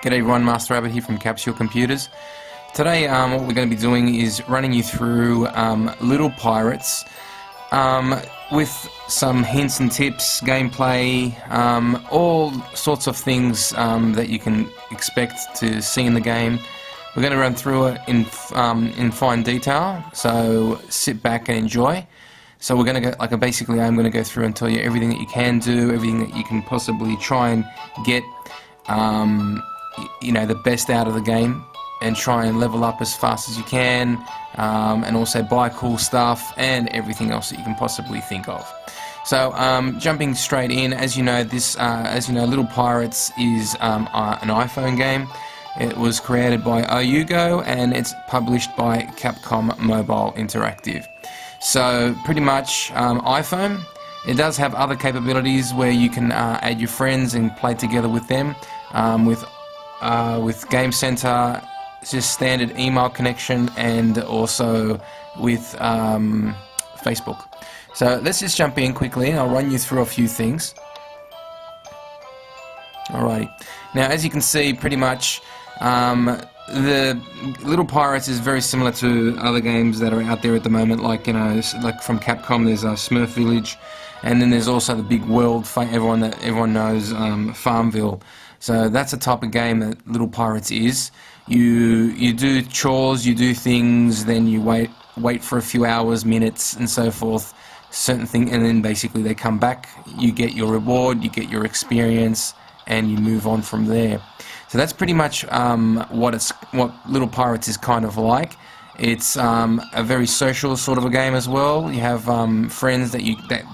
G'day everyone, Master Rabbit here from Capsule Computers. Today what we're going to be doing is running you through Lil Pirates with some hints and tips, gameplay, all sorts of things that you can expect to see in the game. We're going to run through it in fine detail, so sit back and enjoy. So we're going to go, basically I'm going to go through and tell you everything that you can do, everything that you can possibly try and get the best out of the game, and try and level up as fast as you can, and also buy cool stuff and everything else that you can possibly think of. So jumping straight in, as you know, Lil Pirates is an iPhone game. It was created by Oyugo and it's published by Capcom Mobile Interactive. So pretty much iPhone. It does have other capabilities where you can add your friends and play together with them, with Game Center, just standard email connection, and also with Facebook. So let's just jump in quickly and I'll run you through a few things. Alrighty. Now, as you can see, pretty much the Lil Pirates is very similar to other games that are out there at the moment, like from Capcom. There's Smurf Village, and then there's also the big world everyone knows, Farmville. So that's the type of game that Lil Pirates is. You do chores, you do things, then you wait for a few hours, minutes, and so forth, certain thing, and then basically they come back. You get your reward, you get your experience, and you move on from there. So that's pretty much what Lil Pirates is kind of like. It's a very social sort of a game as well. You have friends that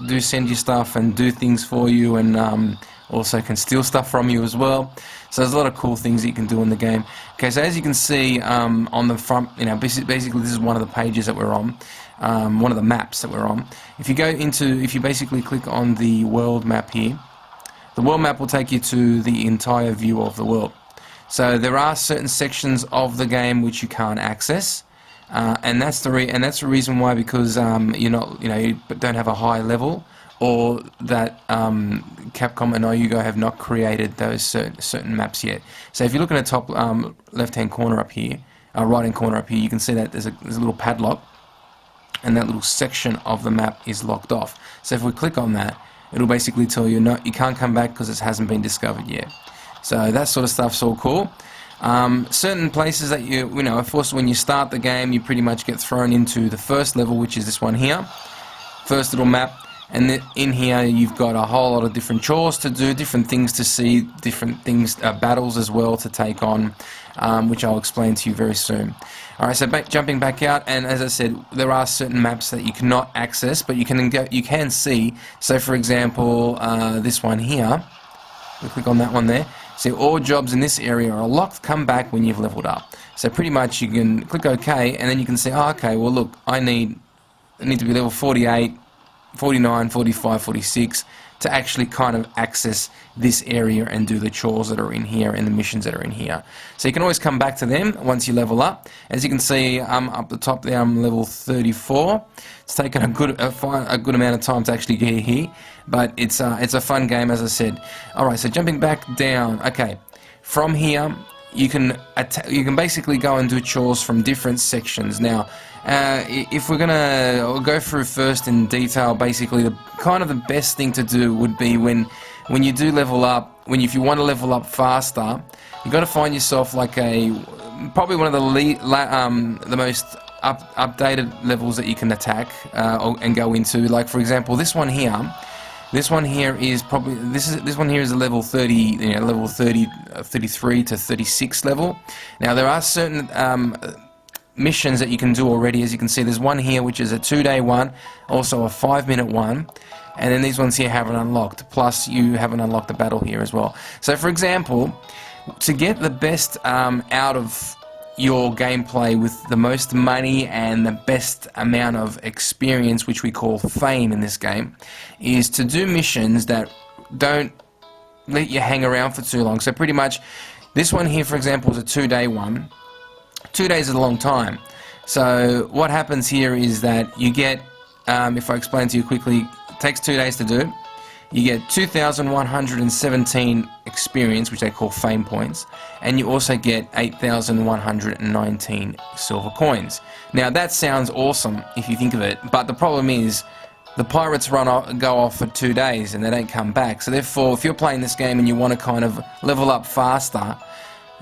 do send you stuff and do things for you, and also can steal stuff from you as well. So there's a lot of cool things that you can do in the game. Okay, so as you can see on the front, basically this is one of the pages that we're on, one of the maps that we're on. If you basically click on the world map here, the world map will take you to the entire view of the world. So there are certain sections of the game which you can't access, and that's the reason why, because you don't have a high level, or that Capcom and Oyugo have not created those certain maps yet. So if you look in the top left-hand corner up here, right-hand corner up here, you can see that there's a little padlock, and that little section of the map is locked off. So if we click on that, it'll basically tell you, no, you can't come back because it hasn't been discovered yet. So that sort of stuff's all cool. Certain places that of course, when you start the game, you pretty much get thrown into the first level, which is this one here, first little map. And in here you've got a whole lot of different chores to do, different things to see, different things, battles as well to take on, which I'll explain to you very soon. Alright, so jumping back out, and as I said, there are certain maps that you cannot access, but you can see. So for example, this one here, we click on that one there. See, all jobs in this area are locked. Come back when you've leveled up. So pretty much you can click OK, and then you can say, oh, okay, well look, I need to be level 48, 49, 45, 46 to actually kind of access this area and do the chores that are in here and the missions that are in here. So you can always come back to them once you level up. As you can see, up the top there, I'm level 34. It's taken a good amount of time to actually get here, but it's a fun game, as I said. Alright, so jumping back down, okay, from here you can basically go and do chores from different sections. Now, if we're gonna go through first in detail, basically the best thing to do would be when you do level up, if you want to level up faster, you got to find yourself like probably one of the most updated levels that you can attack and go into. Like for example, this one here. This one here is probably a level 30, level 33 to 36 level. Now there are certain missions that you can do already. As you can see, there's one here which is a 2-day one, also a 5-minute one, and then these ones here haven't unlocked. Plus, you haven't unlocked the battle here as well. So, for example, to get the best out of your gameplay with the most money and the best amount of experience, which we call fame in this game, is to do missions that don't let you hang around for too long. So pretty much, this one here, for example, is a 2-day one. 2 days is a long time. So what happens here is that you get, if I explain to you quickly, it takes 2 days to do. you get 2,117 experience, which they call fame points, and you also get 8,119 silver coins. Now that sounds awesome if you think of it, but the problem is the pirates go off for 2 days and they don't come back. So therefore, if you're playing this game and you want to kind of level up faster,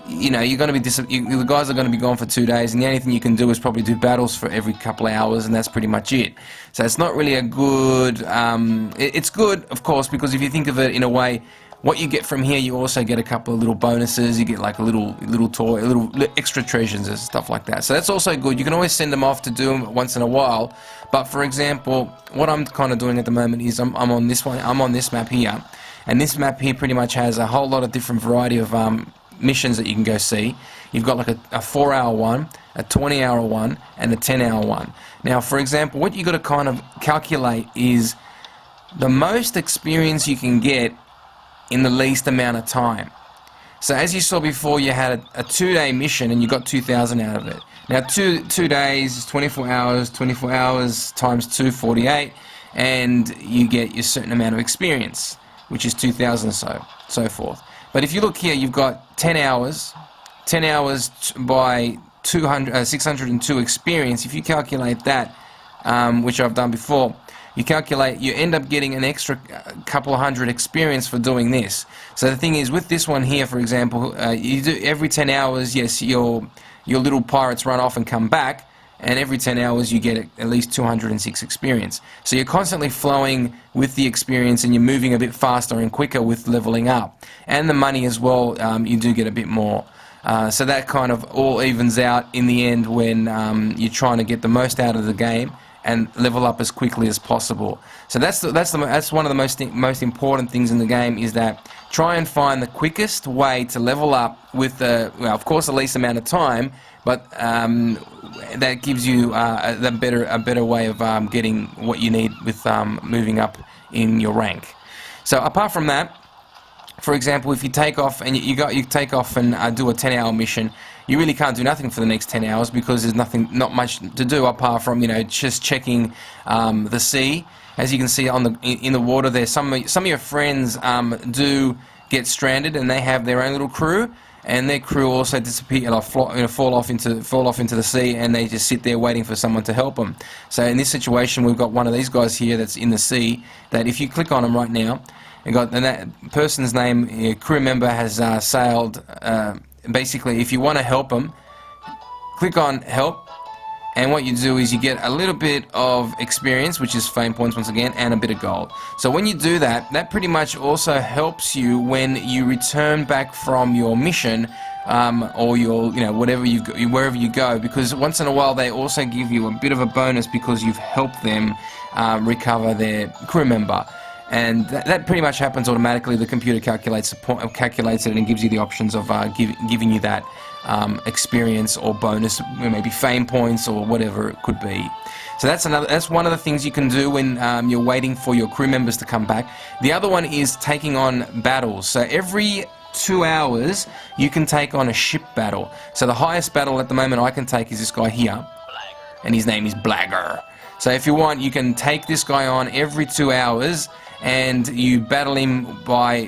you know, you're going to be the guys are going to be gone for 2 days, and the only thing you can do is probably do battles for every couple of hours, and that's pretty much it. So it's not really a good. It's good, of course, because if you think of it in a way, what you get from here, you also get a couple of little bonuses. You get like a little toy, little extra treasures and stuff like that. So that's also good. You can always send them off to do them once in a while. But for example, what I'm kind of doing at the moment is I'm on this one. I'm on this map here, and this map here pretty much has a whole lot of different variety of missions that you can go see. You've got like a 4-hour one, a 20-hour one, and a 10-hour one. Now, for example, what you got to kind of calculate is the most experience you can get in the least amount of time. So as you saw before, you had a 2-day mission and you got 2,000 out of it. Now, two days is 24 hours. 24 hours times 2, 48, and you get your certain amount of experience, which is 2,000 or so forth. But if you look here, you've got 10 hours by 602 experience. If you calculate that, which I've done before, you end up getting an extra couple of hundred experience for doing this. So the thing is, with this one here, for example, you do every 10 hours, yes, your little pirates run off and come back, and every 10 hours you get at least 206 experience. So you're constantly flowing with the experience, and you're moving a bit faster and quicker with leveling up. And the money as well, you do get a bit more. So that kind of all evens out in the end when you're trying to get the most out of the game and level up as quickly as possible. So that's one of the most important things in the game, is that try and find the quickest way to level up with of course the least amount of time, but that gives you a better way of getting what you need with moving up in your rank. So apart from that, for example, if you take off and you take off and do a 10-hour mission, you really can't do nothing for the next 10 hours because there's not much to do apart from, you know, just checking the sea. As you can see in the water there, some of your friends do get stranded, and they have their own little crew, and their crew also disappear, fall off into the sea, and they just sit there waiting for someone to help them. So in this situation, we've got one of these guys here that's in the sea, that if you click on him right now, and that person's name, crew member has sailed. Basically, if you want to help them, click on help, and what you do is you get a little bit of experience, which is fame points once again, and a bit of gold. So when you do that, that pretty much also helps you when you return back from your mission, or your, you know, wherever you go, because once in a while they also give you a bit of a bonus because you've helped them recover their crew member. And that pretty much happens automatically. The computer calculates it and gives you the options of giving you that experience or bonus, maybe fame points or whatever it could be. So that's one of the things you can do when you're waiting for your crew members to come back. The other one is taking on battles. So every 2 hours you can take on a ship battle. So the highest battle at the moment I can take is this guy here, and his name is Blagger. So if you want, you can take this guy on every 2 hours, and you battle him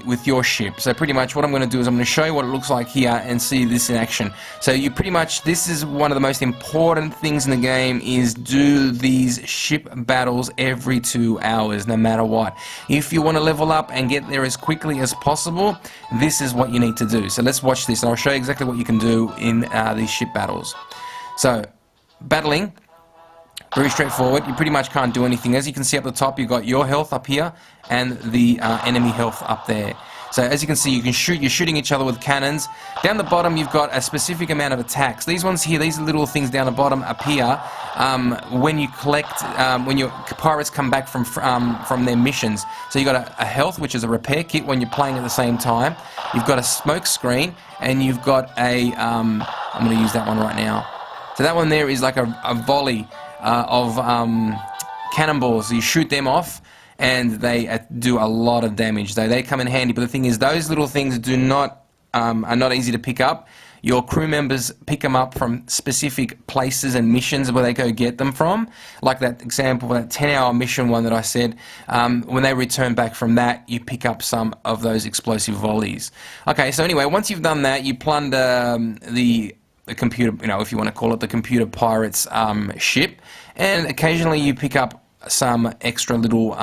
with your ship. So pretty much what I'm going to do is I'm going to show you what it looks like here and see this in action. So this is one of the most important things in the game, is do these ship battles every 2 hours, no matter what. If you want to level up and get there as quickly as possible, this is what you need to do. So let's watch this, and I'll show you exactly what you can do in these ship battles. So battling, very straightforward. You pretty much can't do anything. As you can see up the top, you've got your health up here and the enemy health up there. So as you can see, you're shooting each other with cannons. Down the bottom, you've got a specific amount of attacks. These ones here, these little things down the bottom appear when you collect, when your pirates come back from their missions. So you've got a health, which is a repair kit when you're playing at the same time. You've got a smoke screen, and you've got a, I'm going to use that one right now. So that one there is like a volley of cannonballs. So you shoot them off, and they do a lot of damage. They come in handy, but the thing is, those little things do not are not easy to pick up. Your crew members pick them up from specific places and missions where they go get them from. Like that example, that 10-hour mission one that I said, when they return back from that, you pick up some of those explosive volleys. Okay, so anyway, once you've done that, you plunder the computer, if you want to call it the computer pirates ship, and occasionally you pick up some extra little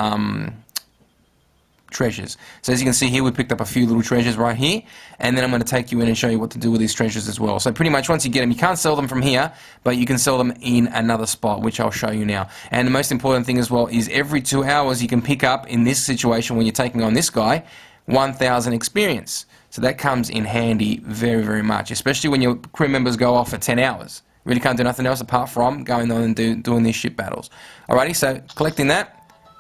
treasures. So as you can see here, we picked up a few little treasures right here, and then I'm going to take you in and show you what to do with these treasures as well. So pretty much once you get them, you can't sell them from here, but you can sell them in another spot, which I'll show you now. And the most important thing as well is every 2 hours you can pick up, in this situation when you're taking on this guy, 1,000 experience. So that comes in handy very, very much, especially when your crew members go off for 10 hours. Really can't do nothing else apart from going on and doing these ship battles. Alrighty, so collecting that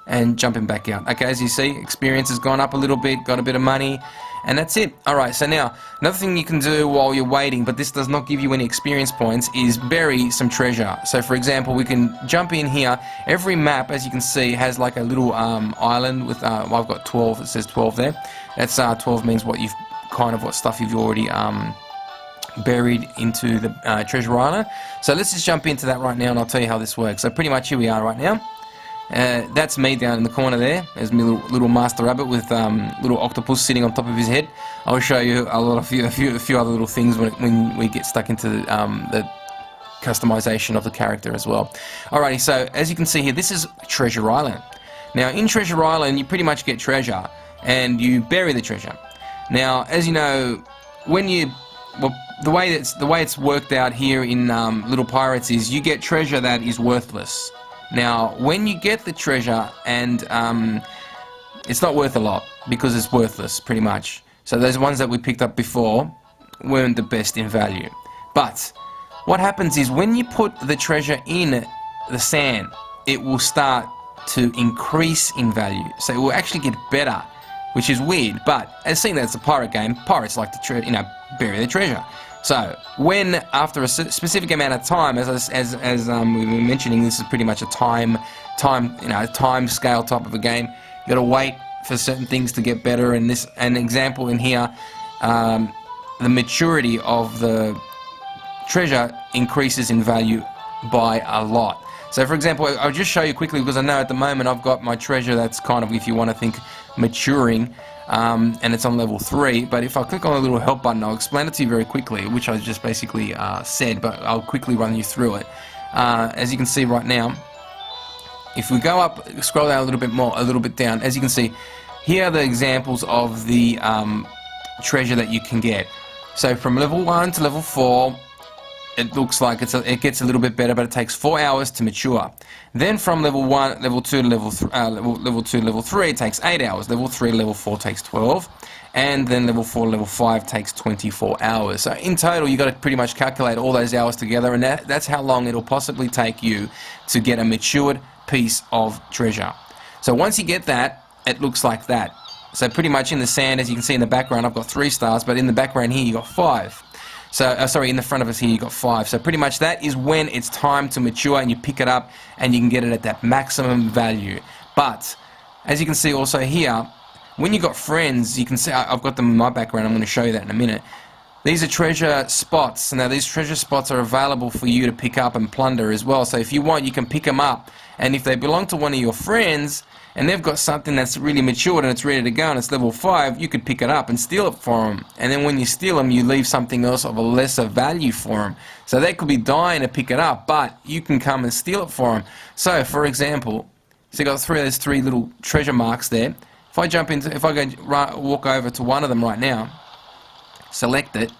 and jumping back out. Okay, as you see, experience has gone up a little bit, got a bit of money, and that's it. Alright, so now, another thing you can do while you're waiting, but this does not give you any experience points, is bury some treasure. So for example, we can jump in here. Every map, as you can see, has like a little island with, well, I've got 12, it says 12 there. That's 12 means what stuff you've already buried into the treasure island. So let's just jump into that right now and I'll tell you how this works. So pretty much here we are right now. That's me down in the corner there. There's my little master rabbit with little octopus sitting on top of his head. I'll show you a few other little things when we get stuck into the customization of the character as well. Alrighty, so as you can see here, this is Treasure Island. Now in Treasure Island, you pretty much get treasure and you bury the treasure. Now, as you know, the way it's worked out here in Lil Pirates is you get treasure that is worthless. Now, when you get the treasure and it's not worth a lot because it's worthless, pretty much. So those ones that we picked up before weren't the best in value. But what happens is when you put the treasure in the sand, it will start to increase in value. So it will actually get better, which is weird. But as seeing that it's a pirate game, pirates like to bury the treasure. So when after a specific amount of time, as we were mentioning, this is pretty much a time scale type of a game. You got to wait for certain things to get better. And this, an example in here, the maturity of the treasure increases in value by a lot. So for example, I'll just show you quickly because I know at the moment I've got my treasure that's kind of, if you want to think, maturing. And it's on level 3, but if I click on the little help button, I'll explain it to you very quickly, which I just basically said, but I'll quickly run you through it. As you can see right now, if we go up, scroll down a little bit down, as you can see, here are the examples of the treasure that you can get. So from level 1 to level 4, it looks like it gets a little bit better, but it takes 4 hours to mature. Then from level 1, level 2 to level 2 to level 3, it takes 8 hours. Level 3 to level 4 takes 12. And then level 4 to level 5 takes 24 hours. So in total, you've got to pretty much calculate all those hours together, and that's how long it'll possibly take you to get a matured piece of treasure. So once you get that, it looks like that. So pretty much in the sand, as you can see in the background, I've got 3 stars, but in the background here, you've got 5. So, sorry, in the front of us here you got 5. So pretty much that is when it's time to mature and you pick it up and you can get it at that maximum value. But, as you can see also here, when you got friends, you can see, I've got them in my background, I'm going to show you that in a minute. These are treasure spots. Now these treasure spots are available for you to pick up and plunder as well. So if you want, you can pick them up. And if they belong to one of your friends, and they've got something that's really matured and it's ready to go and it's level 5, you could pick it up and steal it for them. And then when you steal them, you leave something else of a lesser value for them. So they could be dying to pick it up, but you can come and steal it for them. So, for example, so you got there's 3 little treasure marks there. If I go walk over to one of them right now, select it,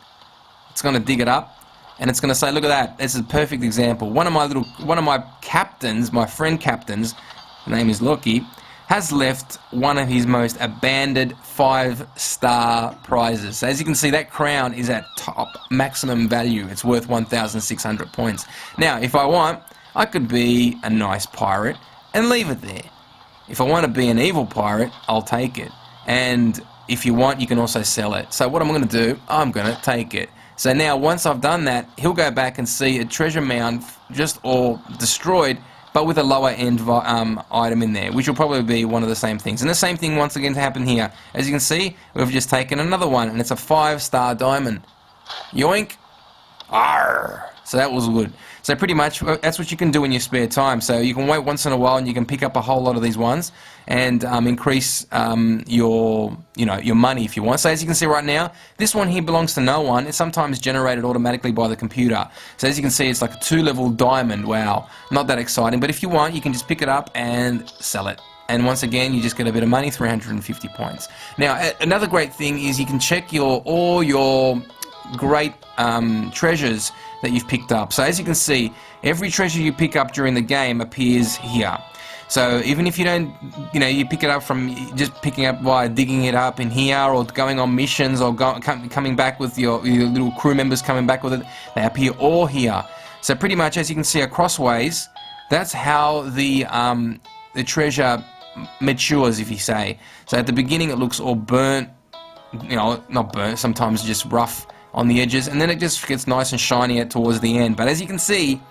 it's going to dig it up, and it's going to say, look at that, this is a perfect example. One of my captains, my friend captains, his name is Loki, has left one of his most abandoned 5-star prizes. So as you can see, that crown is at top maximum value. It's worth 1,600 points. Now, if I want, I could be a nice pirate and leave it there. If I want to be an evil pirate, I'll take it. And if you want, you can also sell it. So what I'm going to do, I'm going to take it. So now, once I've done that, he'll go back and see a treasure mound just all destroyed, but with a lower end item in there, which will probably be one of the same things. And the same thing once again to happen here. As you can see, we've just taken another one, and it's a 5-star diamond. Yoink! Arr! So that was good. So pretty much that's what you can do in your spare time. So you can wait once in a while and you can pick up a whole lot of these ones and increase your money if you want. So as you can see right now, this one here belongs to no one. It's sometimes generated automatically by the computer. So as you can see, it's like a 2-level diamond. Wow, not that exciting. But if you want, you can just pick it up and sell it. And once again, you just get a bit of money, 350 points. Now, another great thing is you can check all your great treasures that you've picked up. So as you can see, every treasure you pick up during the game appears here. So even if you don't, you pick it up from just picking up by digging it up in here, or going on missions, or coming back with your little crew members coming back with it, they appear all here. So pretty much, as you can see, acrossways, that's how the treasure matures, if you say. So at the beginning, it looks all burnt, not burnt, sometimes just rough on the edges, and then it just gets nice and shiny towards the end. But as you can see,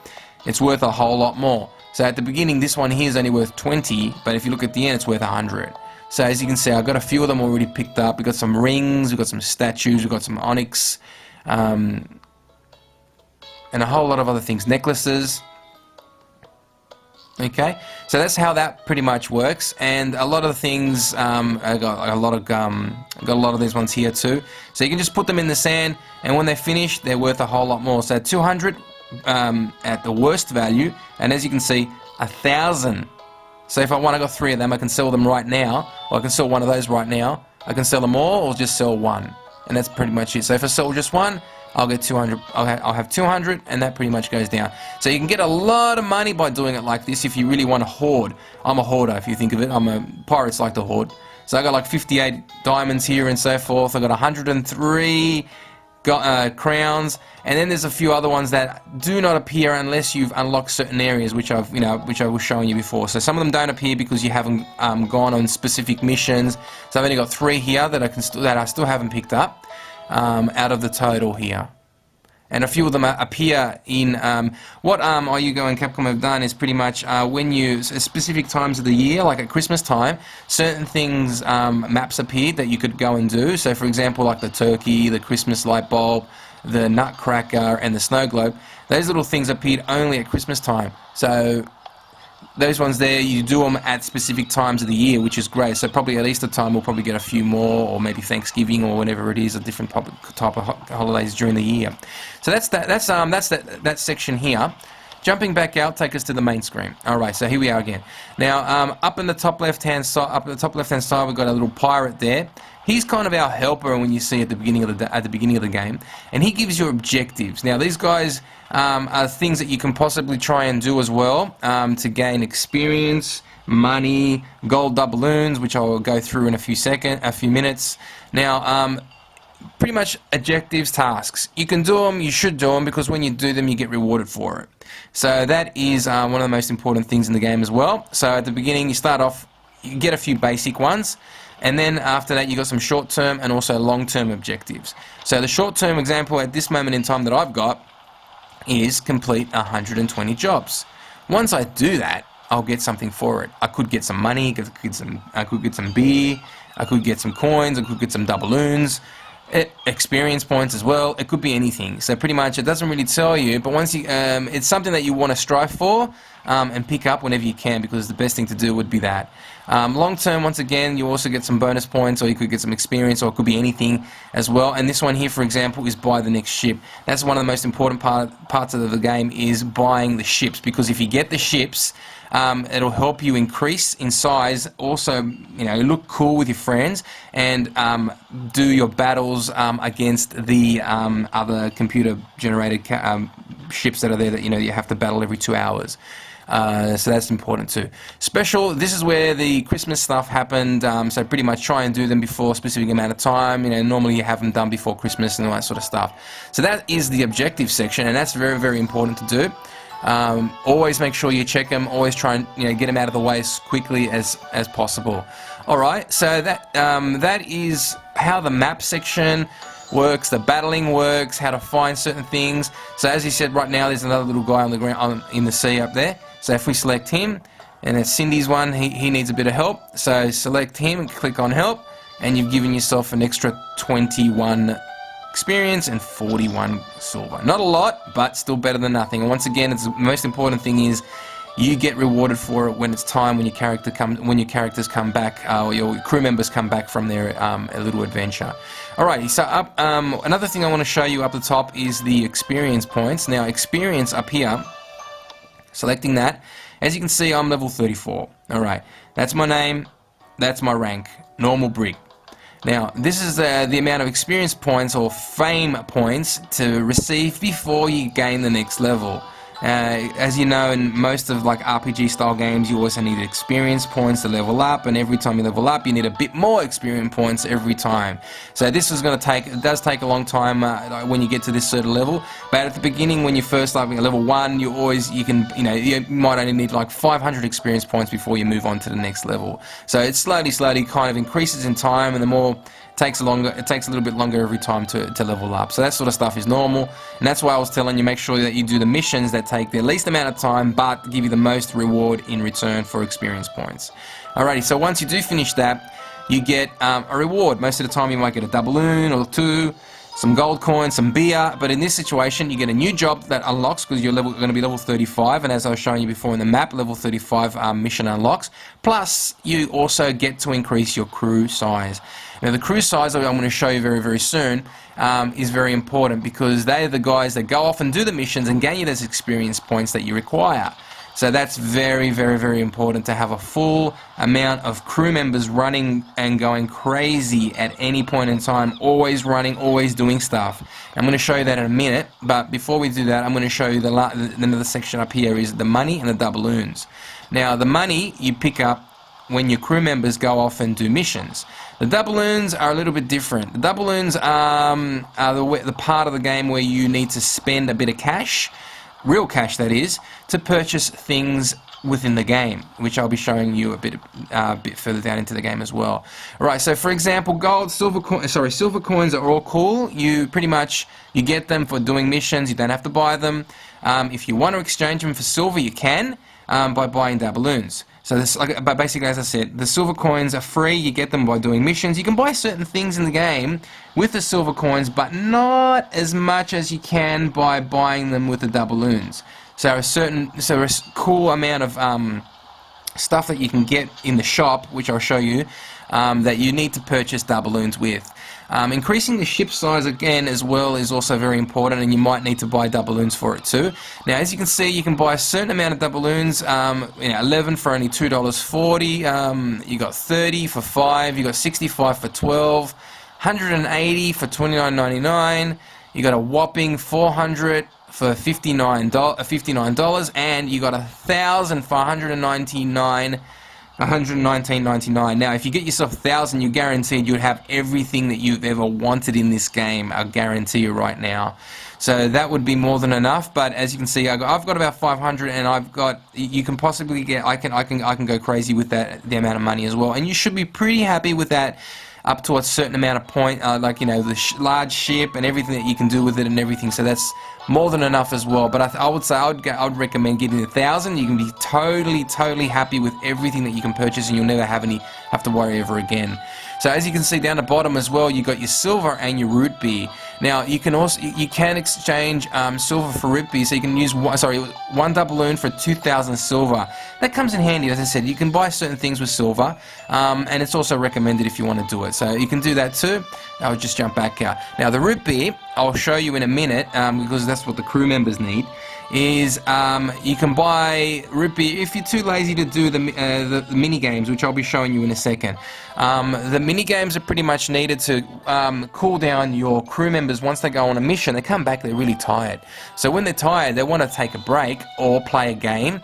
it's worth a whole lot more. So at the beginning, this one here is only worth 20, but if you look at the end, it's worth 100. So as you can see, I've got a few of them already picked up. We've got some rings, we've got some statues, we've got some onyx, and a whole lot of other things, necklaces. Okay, so that's how that pretty much works, and a lot of the things, I got a lot of these ones here too. So you can just put them in the sand, and when they're finished, they're worth a whole lot more. So 200 at the worst value, and as you can see, 1,000. So if I want, I got 3 of them, I can sell them right now, or I can sell one of those right now. I can sell them all, or just sell one, and that's pretty much it. So if I sell just one, I'll get 200. I'll have 200, and that pretty much goes down. So you can get a lot of money by doing it like this if you really want to hoard. I'm a hoarder, if you think of it. Pirates like to hoard. So I got like 58 diamonds here and so forth. I got 103 crowns, and then there's a few other ones that do not appear unless you've unlocked certain areas, which I was showing you before. So some of them don't appear because you haven't gone on specific missions. So I've only got 3 here that I still haven't picked up. Out of the total here, and a few of them appear in what IUGO and Capcom have done is pretty much when you specific times of the year, like at Christmas time, certain things maps appeared that you could go and do. So for example, like the turkey, the Christmas light bulb, the nutcracker, and the snow globe. Those little things appeared only at Christmas time. So those ones there, you do them at specific times of the year, which is great. So probably at Easter time, we'll probably get a few more, or maybe Thanksgiving, or whatever it is, a different type of holidays during the year. So that's that section here. Jumping back out, take us to the main screen. All right, so here we are again. Now, up in the top left-hand side, we've got a little pirate there. He's kind of our helper when you see at the beginning of the game, and he gives you objectives. Now, these guys are things that you can possibly try and do as well to gain experience, money, gold doubloons, which I will go through in a few minutes. Now, pretty much objectives, tasks. You can do them, you should do them, because when you do them, you get rewarded for it. So that is one of the most important things in the game as well. So at the beginning, you start off, you get a few basic ones, and then after that, you got some short-term and also long-term objectives. So the short-term example at this moment in time that I've got is complete 120 jobs. Once I do that, I'll get something for it. I could get some money, I could get some beer, I could get some coins, I could get some doubloons, experience points as well. It could be anything. So pretty much, it doesn't really tell you, but once you, it's something that you want to strive for and pick up whenever you can, because the best thing to do would be that. Long term, once again, you also get some bonus points, or you could get some experience, or it could be anything as well. And this one here, for example, is buy the next ship. That's one of the most important parts of the game, is buying the ships, because if you get the ships, it'll help you increase in size, also, look cool with your friends, and do your battles against the other computer-generated ships that are there that you have to battle every 2 hours. So that's important too. Special, this is where the Christmas stuff happened, so pretty much try and do them before a specific amount of time. Normally you have them done before Christmas and all that sort of stuff. So that is the objective section, and that's very, very important to do. Always make sure you check them, always try and get them out of the way as quickly as possible. Alright, so that is how the map section works, the battling works, how to find certain things. So as you said, right now there's another little guy on the ground in the sea up there. So if we select him, and it's Cindy's one, he needs a bit of help. So select him and click on help, and you've given yourself an extra 21 experience and 41 silver. Not a lot, but still better than nothing. And once again, it's the most important thing is you get rewarded for it when it's time, when your characters come back, or your crew members come back from their a little adventure. Alrighty, so up another thing I want to show you up the top is the experience points. Now, experience up here, selecting that. As you can see, I'm level 34. Alright, that's my name, that's my rank, normal brig. Now, this is the amount of experience points or fame points to receive before you gain the next level. As you know, in most of like RPG style games, you also need experience points to level up, and every time you level up, you need a bit more experience points every time. So this is going to take, it does take a long time when you get to this certain level. But at the beginning, when you first start at level 1, you might only need like 500 experience points before you move on to the next level. So it slowly kind of increases in time, and the more it takes a little bit longer every time to level up. So that sort of stuff is normal, and that's why I was telling you, make sure that you do the missions that take the least amount of time but give you the most reward in return for experience points. Alrighty, so once you do finish that, you get a reward. Most of the time you might get a doubloon or 2, some gold coins, some beer, but in this situation you get a new job that unlocks because you're going to be level 35, and as I was showing you before in the map, level 35 mission unlocks. Plus you also get to increase your crew size. Now the crew size I'm going to show you very soon is very important because they're the guys that go off and do the missions and gain you those experience points that you require. So that's very important to have a full amount of crew members running and going crazy at any point in time, always running, always doing stuff. I'm going to show you that in a minute, but before we do that, I'm going to show you another section up here is the money and the doubloons. Now the money you pick up when your crew members go off and do missions. The doubloons are a little bit different. The doubloons are the part of the game where you need to spend a bit of cash, real cash that is, to purchase things within the game, which I'll be showing you a bit further down into the game as well. Right, so for example, gold, silver coins are all cool. You get them for doing missions. You don't have to buy them. If you want to exchange them for silver, you can by buying doubloons. So but basically, as I said, the silver coins are free. You get them by doing missions. You can buy certain things in the game with the silver coins, but not as much as you can by buying them with the doubloons. So a cool amount of stuff that you can get in the shop, which I'll show you, that you need to purchase doubloons with. Increasing the ship size again as well is also very important, and you might need to buy doubloons for it too. Now, as you can see, you can buy a certain amount of doubloons. 11 for only $2.40. You got 30 for 5. You got 65 for 12. 180 for $29.99. You got a whopping 400 for $59, and you got 1,000 for $119.99. Now, if you get yourself 1,000, you're guaranteed you'd have everything that you've ever wanted in this game. I guarantee you right now. So that would be more than enough. But as you can see, I've got about 500, and you can possibly get. I can go crazy with the amount of money as well. And you should be pretty happy with that. Up to a certain amount of point, the large ship and everything that you can do with it and everything. So that's more than enough as well. But I would say I would recommend getting 1,000. You can be totally happy with everything that you can purchase, and you'll never have to worry ever again. So as you can see down the bottom as well, you got your silver and your root beer. Now you can exchange silver for root beer, so you can use one doubloon for 2,000 silver. That comes in handy. As I said, you can buy certain things with silver, and it's also recommended if you want to do it. So you can do that too. I'll just jump back here. Now the root beer, I'll show you in a minute, because that's what the crew members need. Is you can buy root beer if you're too lazy to do the mini games, which I'll be showing you in a second. The mini games are pretty much needed to cool down your crew members. Once they go on a mission, they come back, they're really tired. So when they're tired, they want to take a break or play a game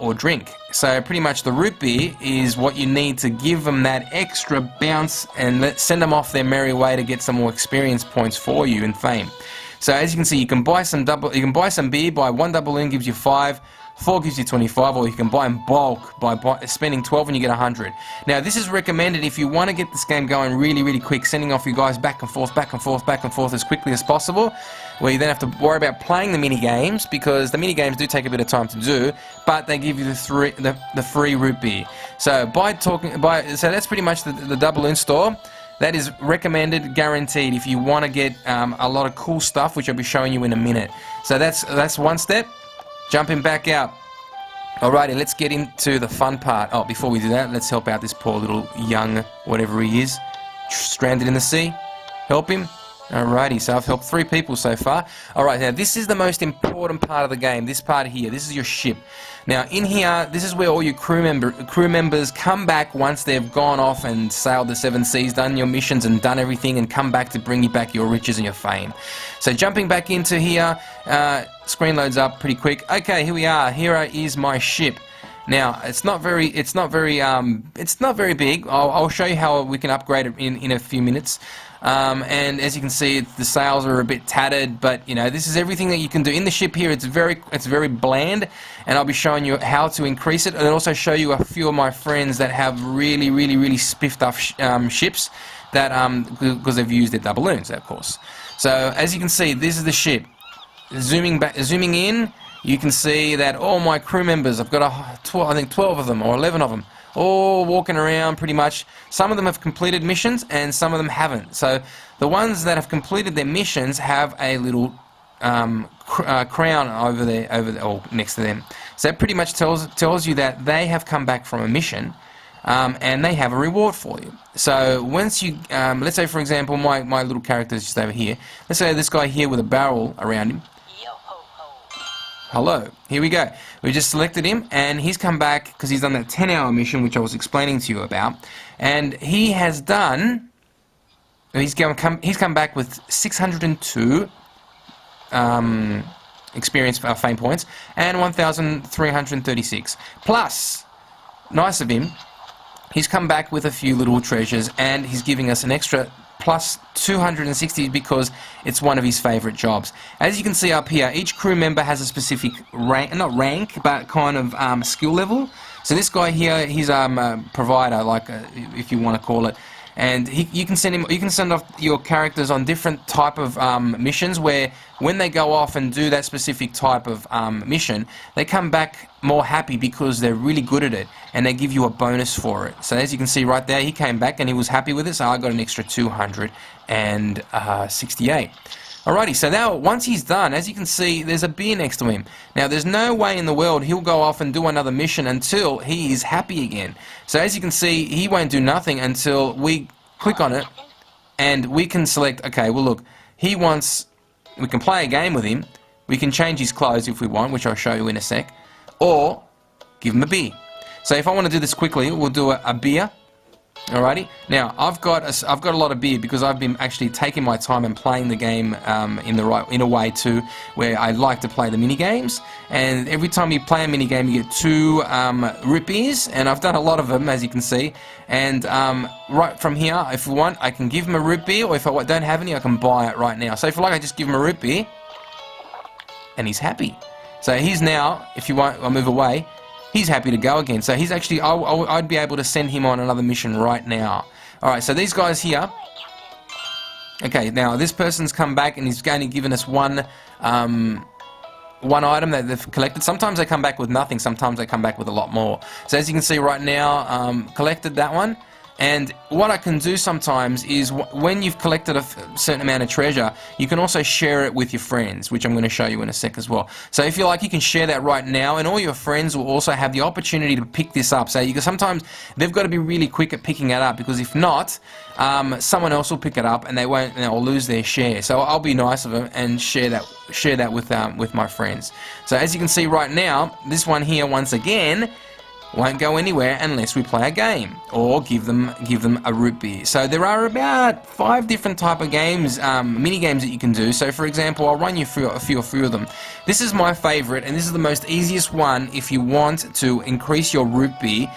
or drink. So pretty much the root beer is what you need to give them that extra bounce and send them off their merry way to get some more experience points for you and fame. So as you can see, you can buy some beer. Buy one doubloon gives you 5. 4 gives you 25, or you can buy in bulk by spending 12 and you get 100. Now, this is recommended if you want to get this game going really, really quick, sending off you guys back and forth, back and forth, back and forth as quickly as possible, where you then have to worry about playing the mini games, because the mini games do take a bit of time to do, but they give you the free rupee. So so that's pretty much the double install. That is recommended, guaranteed, if you want to get a lot of cool stuff, which I'll be showing you in a minute. So that's one step. Jumping back out. Alrighty, let's get into the fun part. Oh, before we do that, let's help out this poor little young whatever he is, stranded in the sea. Help him. Alrighty, so I've helped 3 people so far. Alright, now this is the most important part of the game, this part here. This is your ship. Now in here, this is where all your crew members come back once they've gone off and sailed the 7 seas, done your missions and done everything, and come back to bring you back your riches and your fame. So jumping back into here, screen loads up pretty quick. Okay, here we are. Here is my ship. Now it's not very big. I'll show you how we can upgrade it in a few minutes. And as you can see, the sails are a bit tattered, but you know, this is everything that you can do in the ship here. It's very bland, and I'll be showing you how to increase it, and also show you a few of my friends that have really spiffed up ships that because they've used their doubloons, of course. So as you can see, this is the ship. Zooming in, you can see that all my crew members, I've got I think 12 of them or 11 of them, all walking around pretty much. Some of them have completed missions and some of them haven't. So the ones that have completed their missions have a little crown over there, or next to them. So that pretty much tells you that they have come back from a mission, and they have a reward for you. So once you, let's say for example, my little character is just over here. Let's say this guy here with a barrel around him. Hello, here we go. We just selected him, and he's come back because he's done that 10-hour mission which I was explaining to you about, and he has done. He's come back with 602 experience fame points and 1,336. Plus, nice of him, he's come back with a few little treasures, and he's giving us an extra plus 260 because it's one of his favourite jobs. As you can see up here, each crew member has a specific rank, not rank, but kind of skill level. So this guy here, he's a provider, like if you want to call it, and you can send off your characters on different type of missions, where when they go off and do that specific type of mission, they come back more happy because they're really good at it, and they give you a bonus for it. So as you can see right there, he came back and he was happy with it, so I got an extra 268. Alrighty, so now once he's done, as you can see, there's a beer next to him. Now there's no way in the world he'll go off and do another mission until he is happy again. So as you can see, he won't do nothing until we click on it, and we can select, okay, well look, we can play a game with him, we can change his clothes if we want, which I'll show you in a sec, or give him a beer. So if I want to do this quickly, we'll do a beer. Alrighty. Now I've got a lot of beer because I've been actually taking my time and playing the game in a way too, where I like to play the mini games. And every time you play a mini game, you get 2 rupees, and I've done a lot of them, as you can see. And right from here, if you want, I can give him a rupee, or if I don't have any, I can buy it right now. So if you like, I just give him a rupee, and he's happy. So he's now, if you want, I'll move away. He's happy to go again. So he's actually, I'd be able to send him on another mission right now. Alright, so these guys here. Okay, now this person's come back and he's only given us one item that they've collected. Sometimes they come back with nothing, sometimes they come back with a lot more. So as you can see right now, collected that one. And what I can do sometimes is when you've collected a certain amount of treasure, you can also share it with your friends, which I'm going to show you in a sec as well. So if you like, you can share that right now, and all your friends will also have the opportunity to pick this up. So sometimes they've got to be really quick at picking it up, because if not, someone else will pick it up and they'll lose their share. So I'll be nice of them and share that with my friends. So as you can see right now, this one here once again won't go anywhere unless we play a game or give them a rupee. So there are about 5 different type of games, mini games that you can do. So for example, I'll run you through a few of them. This is my favorite, and this is the most easiest one if you want to increase your rupee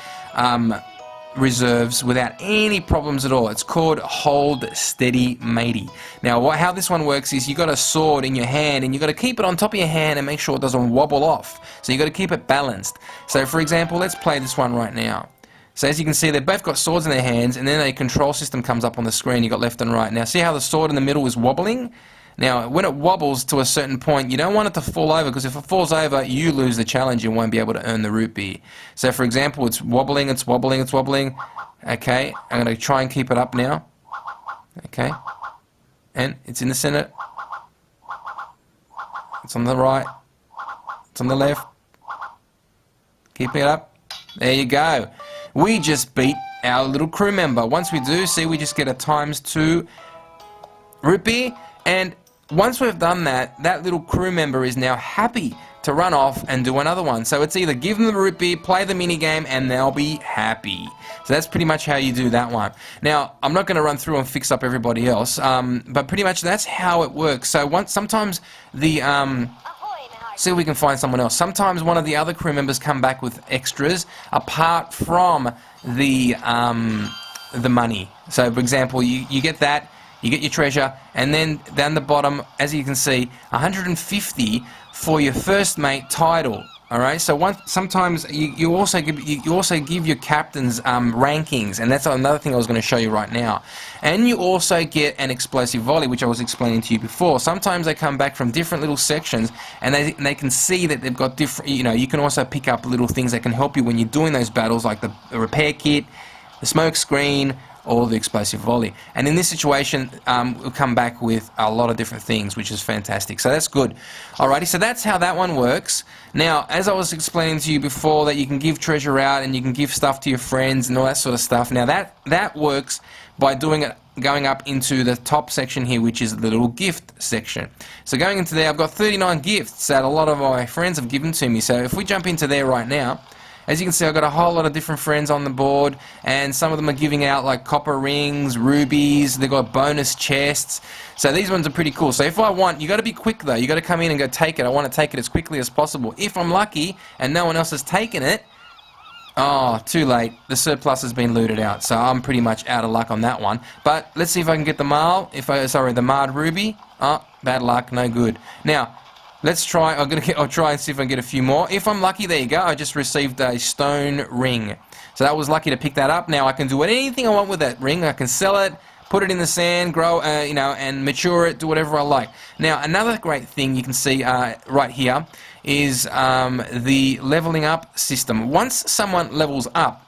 reserves without any problems at all. It's called Hold Steady Matey. Now, how this one works is you got a sword in your hand and you got to keep it on top of your hand and make sure it doesn't wobble off. So you got to keep it balanced. So, for example, let's play this one right now. So as you can see, they've both got swords in their hands, and then a control system comes up on the screen. You got left and right. Now, see how the sword in the middle is wobbling? Now, when it wobbles to a certain point, you don't want it to fall over, because if it falls over, you lose the challenge. You won't be able to earn the root beer. So, for example, it's wobbling, it's wobbling, it's wobbling. Okay, I'm going to try and keep it up now. Okay, and it's in the center. It's on the right. It's on the left. Keep it up. There you go. We just beat our little crew member. Once we do, see, we just get a ×2 root beer, and once we've done that, that little crew member is now happy to run off and do another one. So it's either give them the root beer, play the mini game, and they'll be happy. So that's pretty much how you do that one. Now, I'm not going to run through and fix up everybody else, but pretty much that's how it works. So sometimes the see if we can find someone else. Sometimes one of the other crew members come back with extras apart from the money. So, for example, you get that. You get your treasure, and then down the bottom, as you can see, 150 for your first mate title. All right. So sometimes you also give your captains rankings, and that's another thing I was going to show you right now. And you also get an explosive volley, which I was explaining to you before. Sometimes they come back from different little sections, and they can see that they've got different. You know, you can also pick up little things that can help you when you're doing those battles, like the repair kit, the smoke screen, or the explosive volley. And in this situation, we'll come back with a lot of different things, which is fantastic. So that's good. Alrighty, so that's how that one works. Now, as I was explaining to you before, that you can give treasure out and you can give stuff to your friends and all that sort of stuff. Now, that works by doing it, going up into the top section here, which is the little gift section. So going into there, I've got 39 gifts that a lot of my friends have given to me. So if we jump into there right now, as you can see, I've got a whole lot of different friends on the board, and some of them are giving out like copper rings, rubies, they've got bonus chests. So these ones are pretty cool. So if I want, you got to be quick though, you got to come in and go take it. I want to take it as quickly as possible. If I'm lucky and no one else has taken it, oh, too late. The surplus has been looted out, so I'm pretty much out of luck on that one. But let's see if I can get the the marred ruby. Oh, bad luck, no good. Now, let's try. I'll try and see if I can get a few more. If I'm lucky, there you go. I just received a stone ring. So that was lucky to pick that up. Now I can do anything I want with that ring. I can sell it, put it in the sand, grow, and mature it, do whatever I like. Now another great thing you can see right here is the leveling up system. Once someone levels up,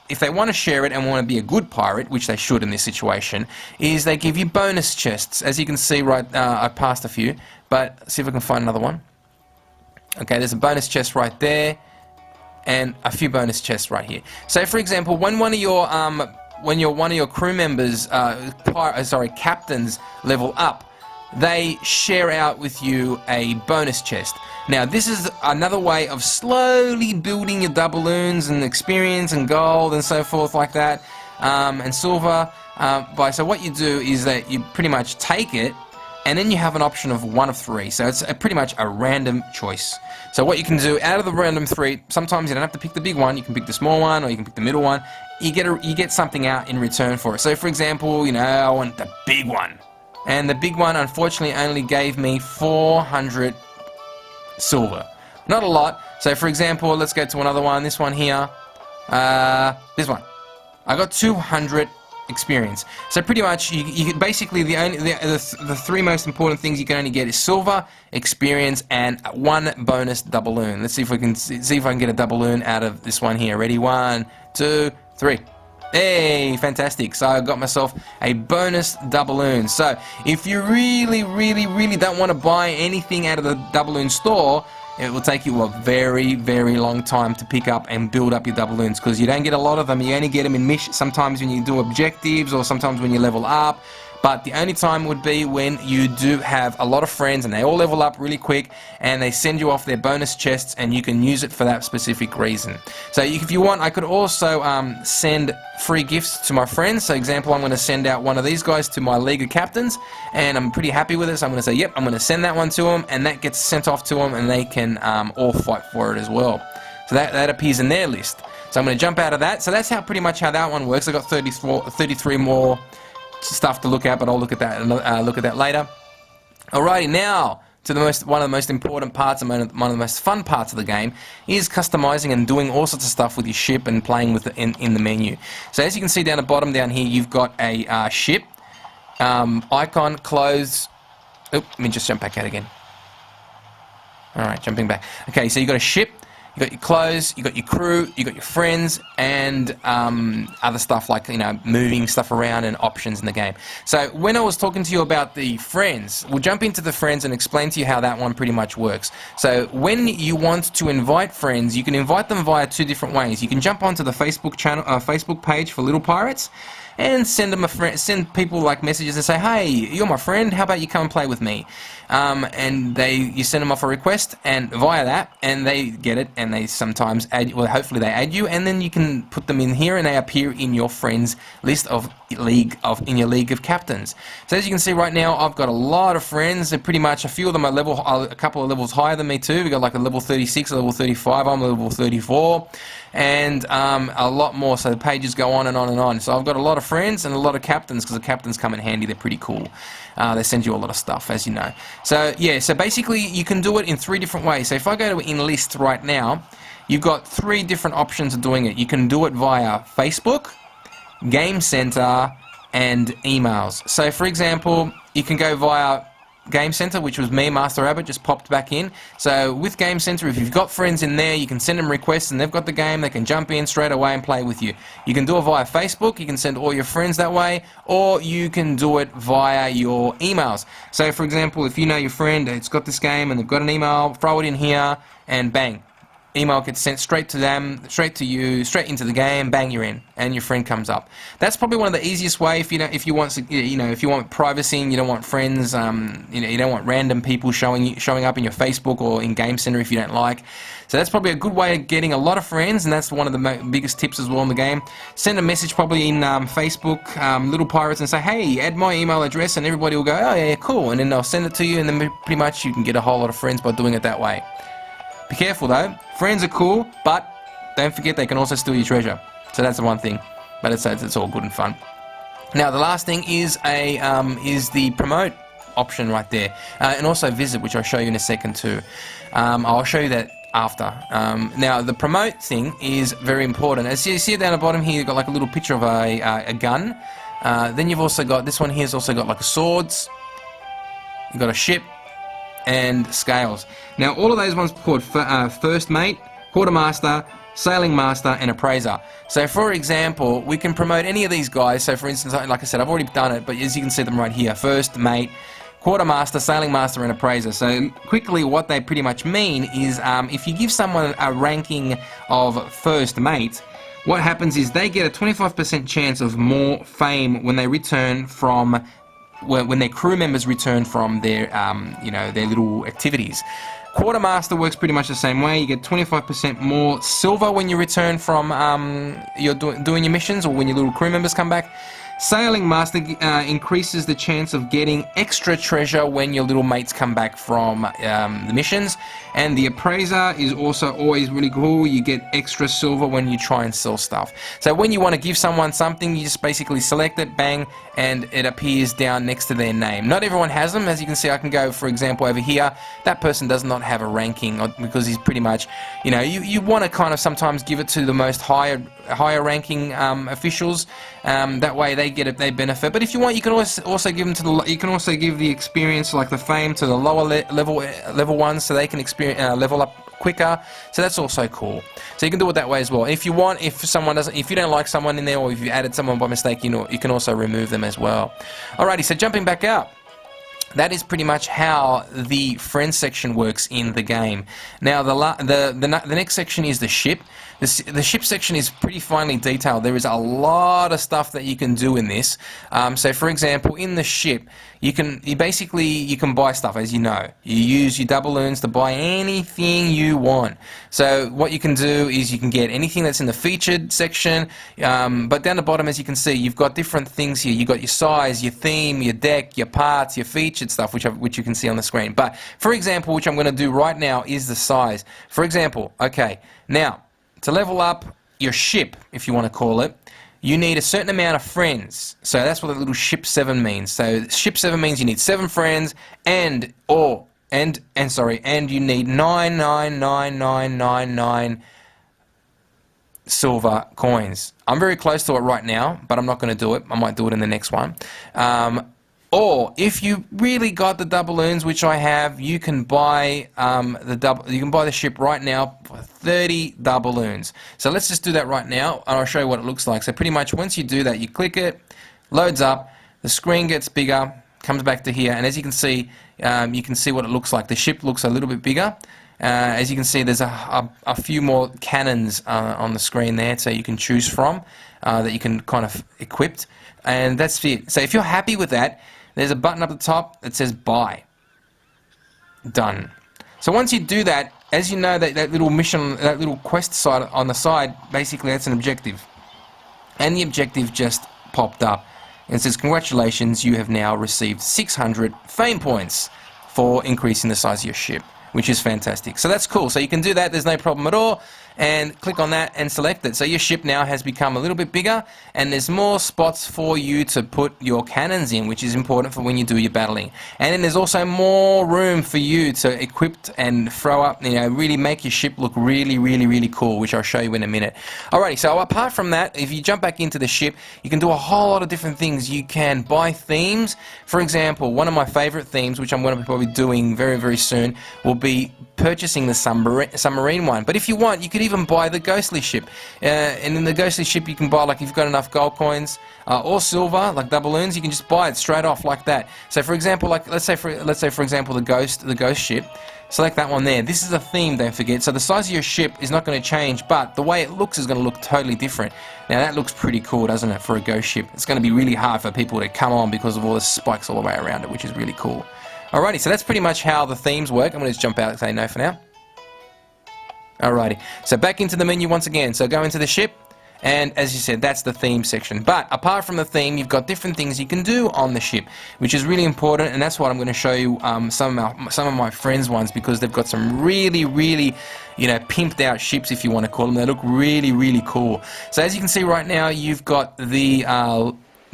if they want to share it and want to be a good pirate, which they should in this situation, is they give you bonus chests. As you can see, right, I passed a few, but see if I can find another one. Okay, there's a bonus chest right there, and a few bonus chests right here. So, for example, when one of your crew members, captains, level up, they share out with you a bonus chest. Now, this is another way of slowly building your doubloons and experience and gold and so forth like that, and silver. So what you do is that you pretty much take it, and then you have an option of one of three. So it's pretty much a random choice. So what you can do out of the random three, sometimes you don't have to pick the big one. You can pick the small one, or you can pick the middle one. You get something out in return for it. So, for example, I want the big one. And the big one, unfortunately, only gave me 400 silver. Not a lot. So, for example, let's go to another one. This one here. This one. I got 200 experience. So pretty much, you basically the three most important things you can only get is silver, experience, and one bonus doubloon. Let's see if we can see if I can get a doubloon out of this one here. Ready? 1, 2, 3. Hey, fantastic. So I got myself a bonus doubloon. So if you really don't want to buy anything out of the doubloon store, it will take you a very long time to pick up and build up your doubloons, because you don't get a lot of them. You only get them in missions, sometimes when you do objectives, or sometimes when you level up. But the only time would be when you do have a lot of friends and they all level up really quick, and they send you off their bonus chests, and you can use it for that specific reason. So if you want, I could also send free gifts to my friends. So example, I'm going to send out one of these guys to my League of Captains, and I'm pretty happy with it, so I'm going to say, yep, I'm going to send that one to them, and that gets sent off to them, and they can all fight for it as well. So that appears in their list. So I'm going to jump out of that. So that's how pretty much how that one works. I got 33 more stuff to look at, but I'll look at that later. Alrighty, now to one of the most important parts and one of the most fun parts of the game is customizing and doing all sorts of stuff with your ship and playing with it in the menu. So as you can see down the bottom down here, you've got a ship, icon, clothes. Oop, let me just jump back out again. Alright, jumping back. Okay, so you've got a ship, you've got your clothes, you've got your crew, you've got your friends, and other stuff like, moving stuff around and options in the game. So when I was talking to you about the friends, we'll jump into the friends and explain to you how that one pretty much works. So when you want to invite friends, you can invite them via two different ways. You can jump onto the Facebook channel, Facebook page for Lil Pirates, and send people like messages and say, hey, you're my friend, how about you come and play with me? And you send them off a request and via that, and they get it, and they sometimes hopefully they add you, and then you can put them in here and they appear in your friends list in your league of captains. So as you can see right now, I've got a lot of friends. They're pretty much, a few of them are a couple of levels higher than me too. We've got like a level 36, a level 35, I'm a level 34, and a lot more. So the pages go on and on and on. So I've got a lot of friends and a lot of captains, because the captains come in handy. They're pretty cool. They send you a lot of stuff, as you know. So yeah, so basically you can do it in 3 different ways. So if I go to enlist right now, you've got 3 different options of doing it. You can do it via Facebook, Game Center, and emails. So for example, you can go via Game Center, which was me, Master Rabbit, just popped back in. So with Game Center, if you've got friends in there, you can send them requests and they've got the game, they can jump in straight away and play with you. You can do it via Facebook, you can send all your friends that way, or you can do it via your emails. So for example, if you know your friend, it's got this game and they've got an email, throw it in here and bang. Email gets sent straight to them, straight to you, straight into the game. Bang, you're in, and your friend comes up. That's probably one of the easiest way if you want privacy and you don't want friends, you don't want random people showing up in your Facebook or in Game Center if you don't like. So that's probably a good way of getting a lot of friends, and that's one of the biggest tips as well in the game. Send a message probably in Facebook, Lil Pirates, and say, hey, add my email address, and everybody will go, oh yeah, cool, and then they'll send it to you, and then pretty much you can get a whole lot of friends by doing it that way. Be careful though, friends are cool, but don't forget they can also steal your treasure. So that's the one thing, but it's all good and fun. Now the last thing is the promote option right there, and also visit, which I'll show you in a second too. I'll show you that after. Now the promote thing is very important. As you see down the bottom here, you've got like a little picture of a gun. Then you've also got this one here's also got like swords. You've got a ship and scales. Now all of those ones are called first mate, quartermaster, sailing master, and appraiser. So for example, we can promote any of these guys. So for instance, like I said, I've already done it, but as you can see them right here, first mate, quartermaster, sailing master, and appraiser. So quickly what they pretty much mean is if you give someone a ranking of first mate, what happens is they get a 25% chance of more fame when they return from when their crew members return from their their little activities. Quartermaster works pretty much the same way. You get 25% more silver when you return from you're doing your missions, or when your little crew members come back. Sailing master increases the chance of getting extra treasure when your little mates come back from the missions. And the appraiser is also always really cool. You get extra silver when you try and sell stuff. So when you want to give someone something, you just basically select it, bang, and it appears down next to their name. Not everyone has them. As you can see, I can go, for example, over here. That person does not have a ranking because he's pretty much, you want to kind of sometimes give it to the most higher ranking officials. That way they benefit. But if you want, you can also give them to you can also give the experience, like the fame, to the lower level ones, so they can level up quicker. So that's also cool. So you can do it that way as well. If you want, if you don't like someone in there, or if you added someone by mistake, you can also remove them as well. Alrighty, so jumping back out. That is pretty much how the friends section works in the game. Now the next section is the ship. The ship section is pretty finely detailed. There is a lot of stuff that you can do in this. So for example, in the ship, you can buy stuff, as you know. You use your doubloons to buy anything you want. So what you can do is you can get anything that's in the featured section, but down the bottom, as you can see, you've got different things here. You've got your size, your theme, your deck, your parts, your featured stuff, which you can see on the screen. But for example, which I'm going to do right now, is the size. For example, okay, now to level up your ship, if you want to call it, you need a certain amount of friends. So that's what the little ship 7 means. So ship 7 means you need 7 friends and you need 99999 silver coins. I'm very close to it right now, but I'm not going to do it. I might do it in the next one. Or if you really got the doubloons, which I have, you can buy the ship right now for 30 doubloons. So let's just do that right now, and I'll show you what it looks like. So pretty much once you do that, you click it, loads up, the screen gets bigger, comes back to here, and as you can see what it looks like. The ship looks a little bit bigger. As you can see, there's a few more cannons on the screen there, so you can choose from that you can kind of equip, and that's it. So if you're happy with that, there's a button up the top that says buy. Done. So once you do that, as you know, that little mission, that little quest side on the side, basically that's an objective, and the objective just popped up and it says congratulations, you have now received 600 fame points for increasing the size of your ship, which is fantastic. So that's cool. So you can do that, there's no problem at all, and click on that and select it. So your ship now has become a little bit bigger, and there's more spots for you to put your cannons in, which is important for when you do your battling. And then there's also more room for you to equip and throw up, really make your ship look really, really, really cool, which I'll show you in a minute. Alrighty, so apart from that, if you jump back into the ship, you can do a whole lot of different things. You can buy themes. For example, one of my favorite themes, which I'm going to be probably doing very, very soon, will be purchasing the submarine one. But if you want, you could even buy the ghostly ship, and in the ghostly ship you can buy, like if you've got enough gold coins or silver, like doubloons, you can just buy it straight off like that. So for example, like let's say for example the ghost ship, select that one there. This is a theme, don't forget. So the size of your ship is not going to change, but the way it looks is going to look totally different. Now that looks pretty cool, doesn't it, for a ghost ship? It's going to be really hard for people to come on because of all the spikes all the way around it, which is really cool. Alrighty, so that's pretty much how the themes work. I'm going to just jump out and say no for now. Alrighty, so back into the menu once again. So go into the ship, and as you said, that's the theme section. But apart from the theme, you've got different things you can do on the ship, which is really important, and that's what I'm going to show you some of my friends' ones, because they've got some really, really, pimped out ships, if you want to call them. They look really, really cool. So as you can see right now, you've got the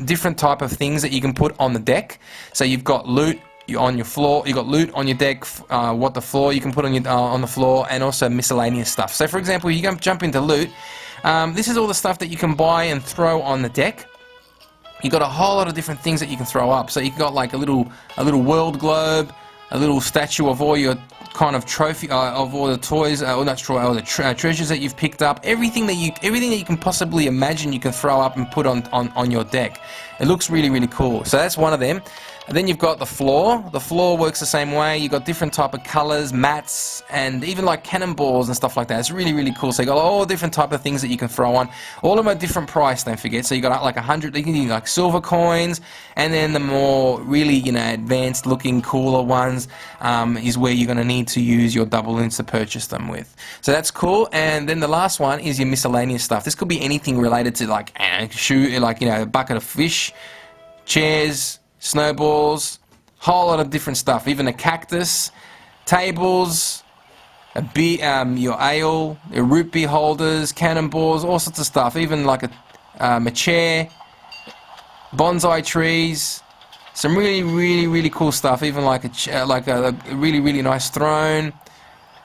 different type of things that you can put on the deck. So you've got loot on your floor, you got loot on your deck, what the floor you can put on the floor, and also miscellaneous stuff. So for example, you can jump into loot. This is all the stuff that you can buy and throw on the deck. You got a whole lot of different things that you can throw up. So you got like a little world globe, a little statue of all your kind of trophy, of all the toys, all the treasures that you've picked up. Everything that you can possibly imagine, you can throw up and put on your deck. It looks really, really cool. So that's one of them. And then you've got the floor. The floor works the same way. You've got different type of colors, mats, and even like cannonballs and stuff like that. It's really, really cool. So you got all different type of things that you can throw on. All of them are different price, don't forget. So you got like 100, you can use like silver coins, and then the more really, advanced looking, cooler ones is where you're going to need to use your doubloons to purchase them with. So that's cool. And then the last one is your miscellaneous stuff. This could be anything related to like a bucket of fish, chairs, snowballs, whole lot of different stuff. Even a cactus, tables, a beer, your ale, your root beer holders, cannonballs, all sorts of stuff. Even like a chair, bonsai trees, some really, really, really cool stuff. Even like a really, really nice throne.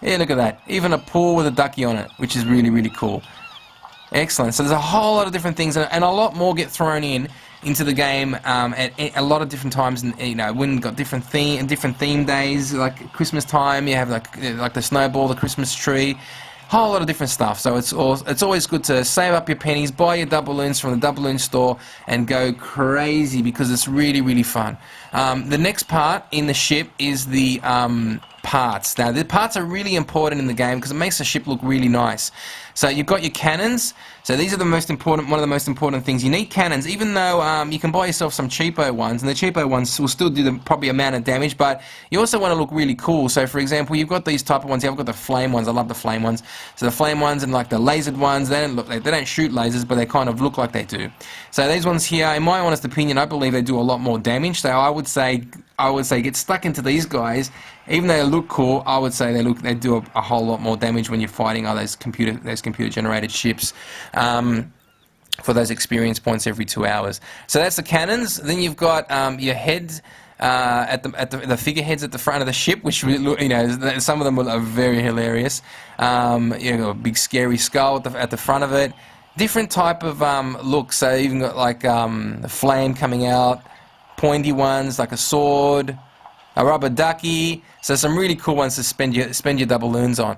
Yeah, look at that. Even a pool with a ducky on it, which is really, really cool. Excellent. So there's a whole lot of different things, and a lot more get thrown into the game at a lot of different times. And when you've got different theme days, like Christmas time, you have like the snowball, the Christmas tree, whole lot of different stuff. So it's always good to save up your pennies, buy your doubloons from the doubloon store, and go crazy, because it's really, really fun. The next part in the ship is the parts. Now the parts are really important in the game because it makes the ship look really nice. So you've got your cannons. So these are one of the most important things. You need cannons, even though you can buy yourself some cheapo ones, and the cheapo ones will still do the probably amount of damage, but you also want to look really cool. So for example, you've got these type of ones. You've got the flame ones. I love the flame ones. So the flame ones and like the lasered ones, they don't shoot lasers, but they kind of look like they do. So these ones here, in my honest opinion, I believe they do a lot more damage. So I would say I would say, get stuck into these guys, even though they look cool, I would say they do a whole lot more damage when you're fighting those computer generated ships. For those experience points every 2 hours. So that's the cannons. Then you've got your heads at the figureheads at the front of the ship, which, you know, some of them are very hilarious. You know, a big scary skull at the front of it. Different type of looks. So you even got like a flame coming out, pointy ones like a sword, a rubber ducky. So some really cool ones to spend your doubloons on.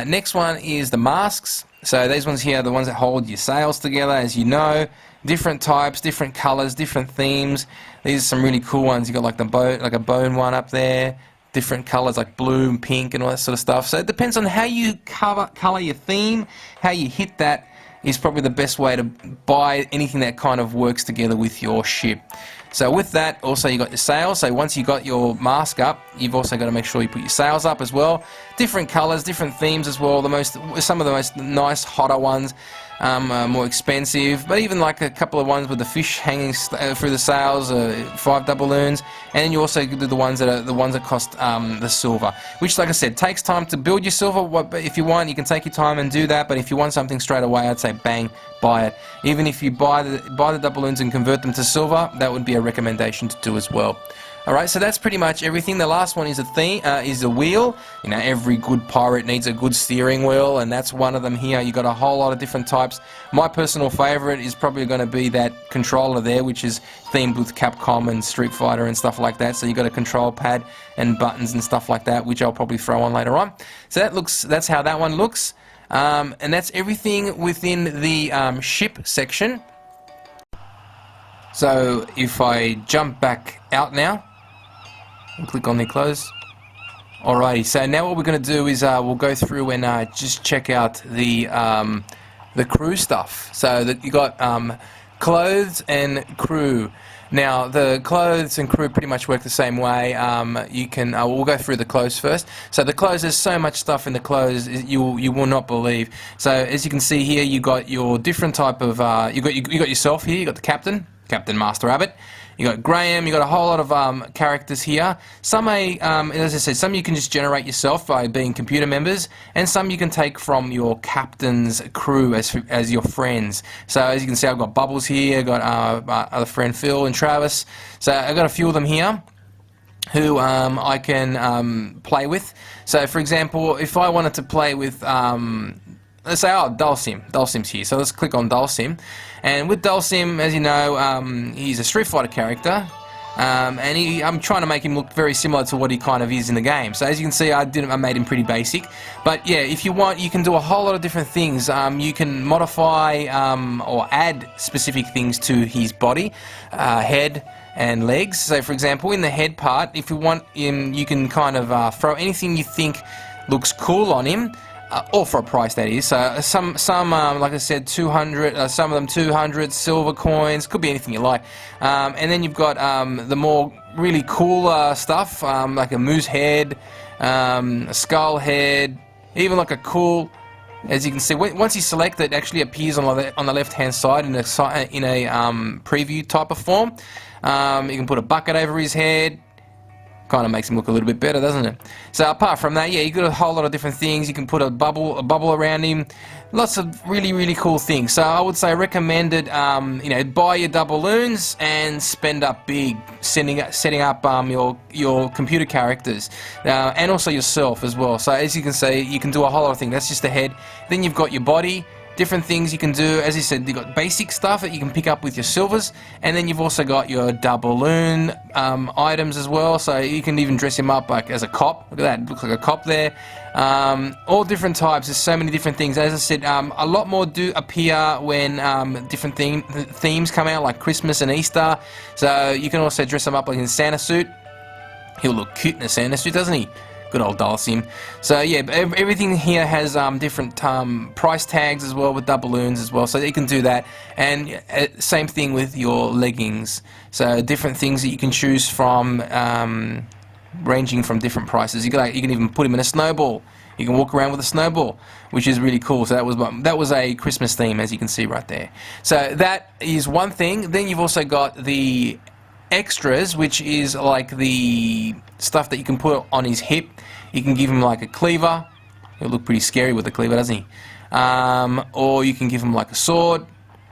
Next one is the masks. So these ones here are the ones that hold your sails together, as you know. Different types, different colours, different themes. These are some really cool ones. You got like a bone one up there. Different colours like blue and pink and all that sort of stuff. So it depends on how you colour your theme, how you hit that is probably the best way to buy anything that kind of works together with your ship. So with that, also you got your sails. So once you got your mask up, you've also got to make sure you put your sails up as well. Different colours, different themes as well. Some of the most nice, hotter ones, more expensive. But even like a couple of ones with the fish hanging through the sails, 5 doubloons. And then you also do the ones that cost the silver, which, like I said, takes time to build your silver. If you want, you can take your time and do that. But if you want something straight away, I'd say bang, buy it. Even if you buy the doubloons and convert them to silver, that would be a recommendation to do as well. Alright, so that's pretty much everything. The last one is a theme, is a wheel. You know, every good pirate needs a good steering wheel, and that's one of them here. You got a whole lot of different types. My personal favourite is probably going to be that controller there, which is themed with Capcom and Street Fighter and stuff like that. So you got a control pad and buttons and stuff like that, which I'll probably throw on later on. So that's how that one looks. And that's everything within the ship section. So if I jump back out now and click on the close. Alrighty, so now what we're going to do is we'll go through and just check out the crew stuff. So that you got clothes and crew. Now the clothes and crew pretty much work the same way. You can we'll go through the clothes first. So the clothes, there's so much stuff in the clothes you will not believe. So as you can see here, you got your different type of you got yourself here. You got the Captain Master Rabbit. You got Graham. You got a whole lot of characters here. Some as I said, some you can just generate yourself by being computer members, and some you can take from your captain's crew as your friends. So as you can see, I've got Bubbles here. I've got my other friend Phil and Travis. So I've got a few of them here who I can play with. So for example, if I wanted to play with let's say, Dulcim's here. So let's click on Dulcim. And with Dulcim, as you know, he's a Street Fighter character. And I'm trying to make him look very similar to what he kind of is in the game. So as you can see, I made him pretty basic. But yeah, if you want, you can do a whole lot of different things. You can modify or add specific things to his body, head and legs. So for example, in the head part, if you want him, you can kind of throw anything you think looks cool on him. Or for a price, that is. So some like I said, 200. Some of them 200 silver coins. Could be anything you like. And then you've got the more really cool stuff, like a moose head, a skull head, even like a cool. As you can see, once you select it, actually appears on the left-hand side in a preview type of form. You can put a bucket over his head. Kind of makes him look a little bit better, doesn't it? So apart from that, yeah, you got a whole lot of different things. You can put a bubble around him. Lots of really cool things. So I would say recommended. You know, buy your doubloons and spend up big, setting up your computer characters, and also yourself as well. So as you can see, you can do a whole lot of things. That's just the head. Then you've got your body. Different things you can do. As I said, you've got basic stuff that you can pick up with your silvers, and then you've also got your doubloon items as well, so you can even dress him up like as a cop. Look at that, it looks like a cop there. All different types. There's so many different things. As I said, a lot more do appear when different themes come out, like Christmas and Easter, so you can also dress him up like in a Santa suit. He'll look cute in a Santa suit, doesn't he? Good old Dulcim. So yeah, everything here has different price tags as well, with doubloons as well, so you can do that. And same thing with your leggings. So different things that you can choose from, ranging from different prices. You can even put him in a snowball. You can walk around with a snowball, which is really cool. So that was a Christmas theme, as you can see right there. So that is one thing. Then you've also got the extras, which is like the stuff that you can put on his hip. You can give him like a cleaver. He'll look pretty scary with a cleaver, doesn't he? Or you can give him like a sword.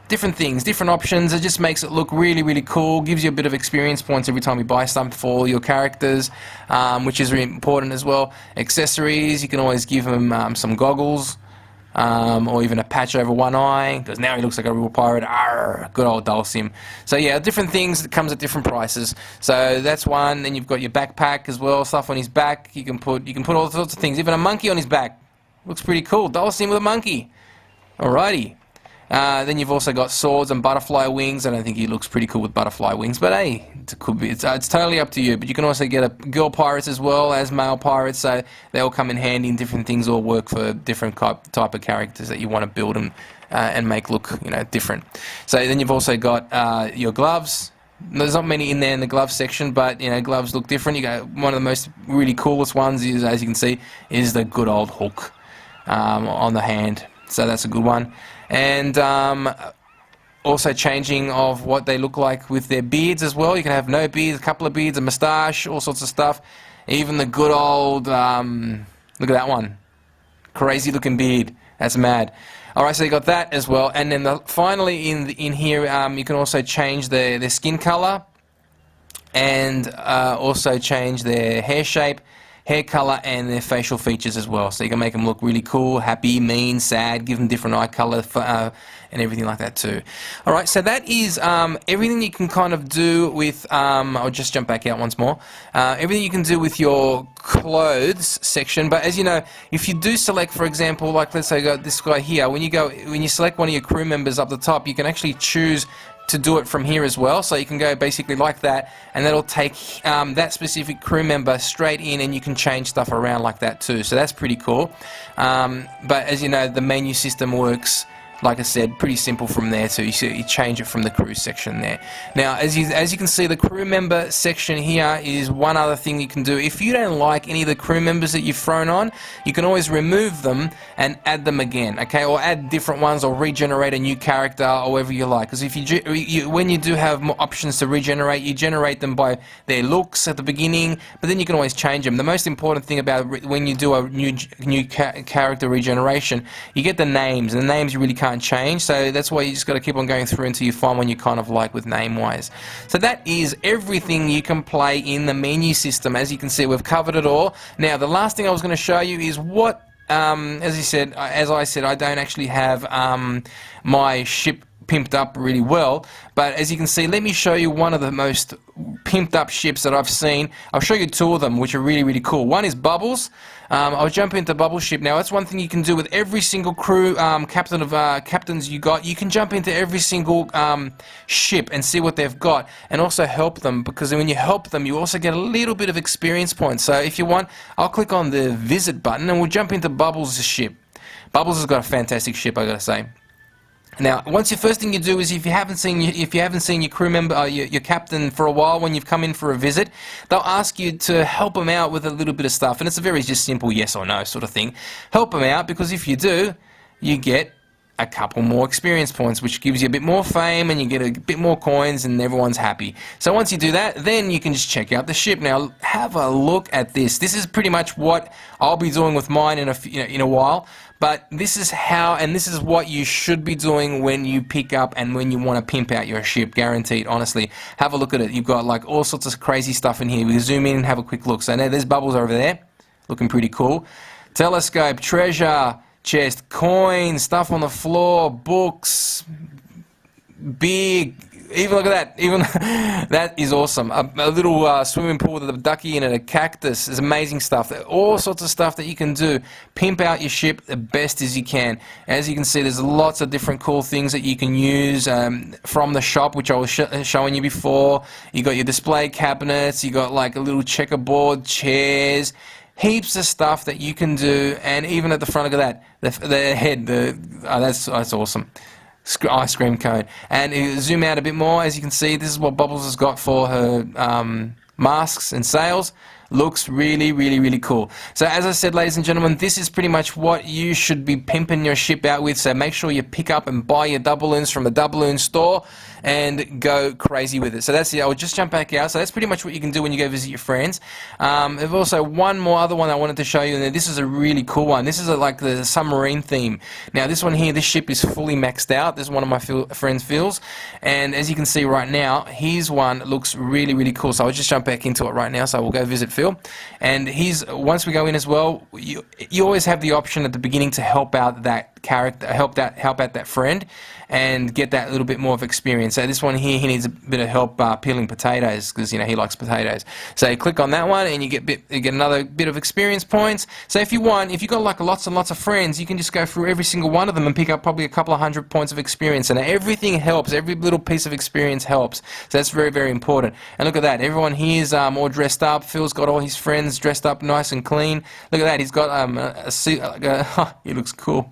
Different things, different options. It just makes it look really, really cool. Gives you a bit of experience points every time you buy something for your characters, which is really important as well. Accessories, you can always give him some goggles, or even a patch over one eye, because now he looks like a real pirate. Arr, good old Dulcim. So yeah, different things that comes at different prices. So that's one. Then you've got your backpack as well, stuff on his back. You can put all sorts of things. Even a monkey on his back looks pretty cool. Dulcim with a monkey. Alrighty. Then you've also got swords and butterfly wings. I don't think he looks pretty cool with butterfly wings, but hey, it could be. It's totally up to you. But you can also get a girl pirates as well as male pirates, so they all come in handy in different things, or work for different type of characters that you want to build and make look, different. So then you've also got your gloves. There's not many in there in the glove section, but gloves look different. You got one of the most really coolest ones is, as you can see, is the good old hook on the hand. So that's a good one. And also changing of what they look like with their beards as well. You can have no beards, a couple of beards, a moustache, all sorts of stuff. Even the good old, look at that one, crazy looking beard. That's mad. Alright, so you got that as well. And then finally in here, you can also change their skin color, and also change their hair shape, hair color, and their facial features as well. So you can make them look really cool, happy, mean, sad, give them different eye color and everything like that too. Alright, so that is everything you can kind of do with, I'll just jump back out once more, everything you can do with your clothes section. But as you know, if you do select, for example, like let's say this guy here, when you select one of your crew members up the top, you can actually choose to do it from here as well. So you can go basically like that, and that'll take that specific crew member straight in, and you can change stuff around like that too. So that's pretty cool. But as you know, the menu system works, like I said, pretty simple from there too. You change it from the crew section there. Now, as you can see, the crew member section here is one other thing you can do. If you don't like any of the crew members that you've thrown on, you can always remove them and add them again, okay? Or add different ones, or regenerate a new character, or whatever you like. Because if when you do have more options to regenerate, you generate them by their looks at the beginning, but then you can always change them. The most important thing about when you do a new character regeneration, you get the names, and the names you really can't change, so that's why you just got to keep on going through until you find one you kind of like with name wise. So that is everything you can play in the menu system. As you can see, we've covered it all. Now the last thing I was going to show you is what as I said, I don't actually have my ship pimped up really well, but as you can see, let me show you one of the most pimped up ships that I've seen. I'll show you two of them which are really, really cool. One is Bubbles. I'll jump into Bubble ship. Now that's one thing you can do with every single crew captains you got. You can jump into every single ship and see what they've got, and also help them, because when you help them you also get a little bit of experience points. So if you want, I'll click on the visit button and we'll jump into Bubbles' ship. Bubbles has got a fantastic ship, I gotta say. Now, once your first thing you do is, if you haven't seen your crew member, your captain for a while, when you've come in for a visit, they'll ask you to help them out with a little bit of stuff, and it's a very just simple yes or no sort of thing. Help them out, because if you do, you get a couple more experience points, which gives you a bit more fame, and you get a bit more coins, and everyone's happy. So once you do that, then you can just check out the ship. Now, have a look at this. This is pretty much what I'll be doing with mine in a while. But this is how, and this is what you should be doing when you pick up and when you want to pimp out your ship, guaranteed, honestly. Have a look at it. You've got like all sorts of crazy stuff in here. We zoom in and have a quick look. So now there's Bubbles over there, looking pretty cool. Telescope, treasure chest, coins, stuff on the floor, books, big, even look at that, even that is awesome. A little swimming pool with a ducky in it, a cactus. Is amazing stuff. All sorts of stuff that you can do. Pimp out your ship the best as you can. As you can see, there's lots of different cool things that you can use from the shop, which I was showing you before. You got your display cabinets, you got like a little checkerboard, chairs, heaps of stuff that you can do. And even at the front of that, the head, that's awesome. Ice cream cone. And you zoom out a bit more, as you can see, this is what Bubbles has got for her masks and sails. looks really, really, really cool. So as I said, ladies and gentlemen, this is pretty much what you should be pimping your ship out with. So make sure you pick up and buy your doubloons from the doubloon store and go crazy with it. So that's it. I'll just jump back out. So that's pretty much what you can do when you go visit your friends. There's also one more other one I wanted to show you, and this is a really cool one. This is like the submarine theme. Now this one here, this ship is fully maxed out. This is one of my friends Phil's, and as you can see right now, his one looks really, really cool. So I'll just jump back into it right now. So we'll go visit Phil, and once we go in as well, you always have the option at the beginning to help out that character, help out that friend, and get that little bit more of experience. So this one here, he needs a bit of help peeling potatoes because he likes potatoes. So you click on that one and you get another bit of experience points. So if you've got like lots and lots of friends, you can just go through every single one of them and pick up probably a couple of 100 points of experience. And everything helps. Every little piece of experience helps. So that's very, very important. And look at that. Everyone here is all dressed up. Phil's got all his friends dressed up nice and clean. Look at that. He's got a suit. He looks cool.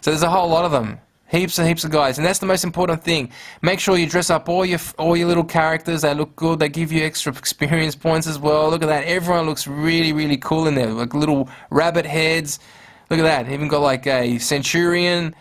So there's a whole lot of them. Heaps and heaps of guys, and that's the most important thing. Make sure you dress up all your little characters. They look good. They give you extra experience points as well. Look at that. Everyone looks really, really cool in there. Like little rabbit heads. Look at that. Even got like a centurion.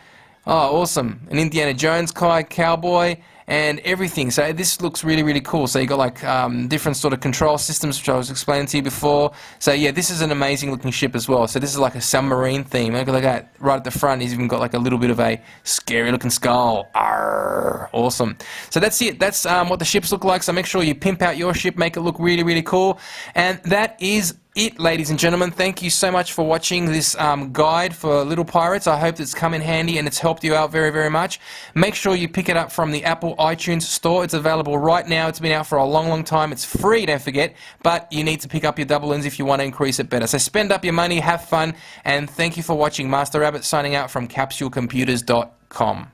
Oh, awesome. An Indiana Jones cowboy. And everything. So this looks really, really cool. So you got like different sort of control systems, which I was explaining to you before. So yeah, this is an amazing looking ship as well. So this is like a submarine theme. Look at that. Right at the front, he's even got like a little bit of a scary looking skull. Arrgh. Awesome. So that's it. That's what the ships look like. So make sure you pimp out your ship, make it look really, really cool. And that is it, ladies and gentlemen. Thank you so much for watching this guide for Lil Pirates. I hope it's come in handy and it's helped you out very, very much. Make sure you pick it up from the Apple iTunes store. It's available right now. It's been out for a long, long time. It's free, don't forget, but you need to pick up your doubloons if you want to increase it better. So spend up your money, have fun, and thank you for watching. Master Rabbit signing out from CapsuleComputers.com.